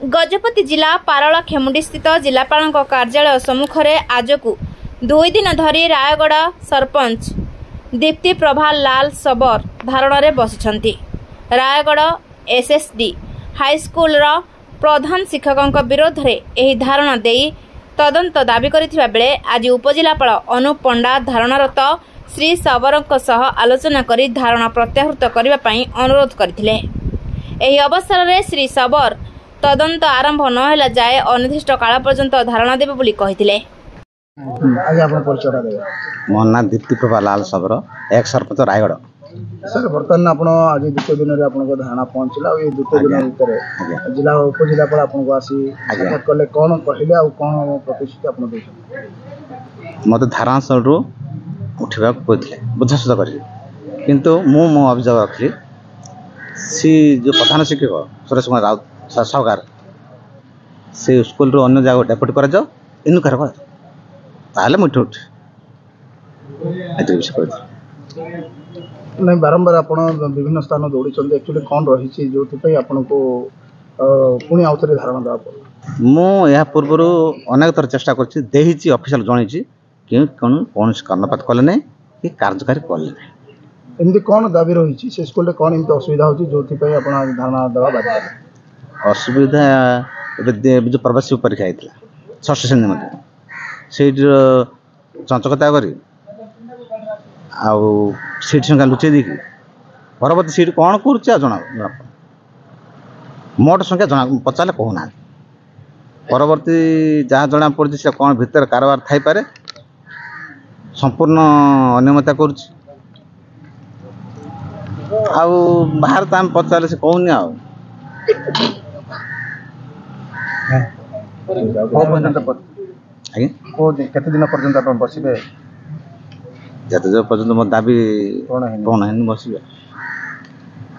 गजपति जिला पारला खेमुंडी स्थित जिलापाल कार्यालय सम्मुख में आज को 2 दिन धरी रायगढ़ सरपंच दीप्ति प्रभा लाल सबर धारण में बसिछंती। रायगढ़ एसएसडी हाईस्कूल प्रधान शिक्षकों विरोध में यह धारणा दे तदंत दाबी करथिबा बेले आज उपजिलापाल अनुप पंडा धारणरत श्री सबर सह आलोचना करी धारणा प्रत्याहृत करने पाई अनुरोध करथिले। एही अवसर में श्री सबर तदंत आरंभ नहेला जाए अनिर्दिष्ट काल पर्यंत धारणा देबे बोली कहिथिले। मो ना दीप्ति प्रभा लाल सबर एक सरपंच रायगढ़। सर बर्तमान आप आज द्वितीय दिन में धारणा पहुँचला ये द्वितीय दिन भितर जिला उपजिलापाल आपको आसी कले कौन कहले आ कौन प्रतिश्रुति आप देछन? मत धारणा स्थल उठा बुझासुझा कर किंतु मु मो अभियोग रखी सी जो प्रधान शिक्षक सुरेश कुमार राउत सरकार से स्कूल रो अन्य जगह डेपुट कर जाओ इन कर मुठे उठ नहीं बारंबार आप विभिन्न स्थान दौड़ी एक्चुअली कौन रही जो आपको पुणी आउ थे धारणा देवा पड़ा? मुझे पूर्व अनेक थर चेष्टा कर ऑफिशियल जन कि कौन कर्णपात कले ना कि कार्यकारी कले ना। एमती कौन दाबी रही से स्कूल कौन एमती असुविधा हो जो धारणा देवा बाध्य? असुविधा जो प्रवासी परीक्षा होता 6ठ श्रेणी में से चंचकता कर सीट संख्या लुचे देकी परवर्ती सीट कौन कर जना मोट संख्या जना पचारे कहना परवर्ती जहाँ जना पड़ी से कौन भितर कारबार थाई पारे संपूर्ण अनियमितता कर बाहर तो आम पचारे से कहूनी केते दिन पर्यंत आप बसबे? जते पर्यंत मो दाबी कौन है बस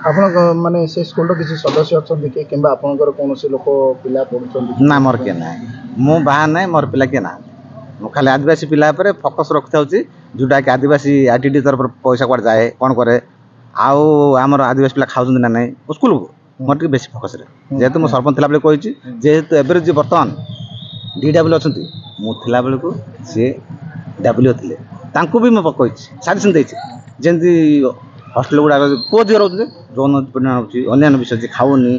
आप माने से स्कूल किसी सदस्य अच्छा कि आपंकर कौन से लोक पिला पढ़ुं ना मोर किए ना मु बाहर ना मोर पिला किए ना मु खाली आदिवासी पिला पर फोकस रखता जोटा कि आदिवासी आरटीडी तरफ पैसा कौन जाए कौन करे आमर आदिवासी पिला खाऊ ना ना स्कूल को मोर टे बेसी फोकस जेहेतु मो सरपंच थिला बेले कही जेहेतु एवरेज जी बर्तमान DW अच्छा मुला बेलू सी डब्ल्यू थे तांको भी मैं कही सजेसन देती जमी हस्टेल गुड़ा पुओ झील रोचे यौन उत्पीड़न होना विषय खाऊनी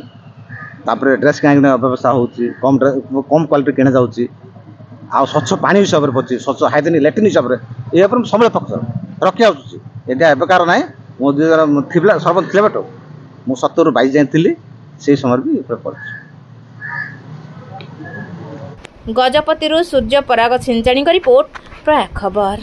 तापर ड्रेस किना अव्यवस्था होम क्वालिटी किणा जाऊँगी स्वच्छ पानी हिसाब से पड़े स्वच्छ हाइजेनिक लैट्रिन हिसाब से ये सब फोकस रखी आसूँ यहाँ एवकार ना मो 2000 सरपंच थे बट मुझे 70 ରୁ 22 जाती से समय भी पढ़ी। गजपति सूर्य पराग छिंचाणी का रिपोर्ट प्रयाग खबर।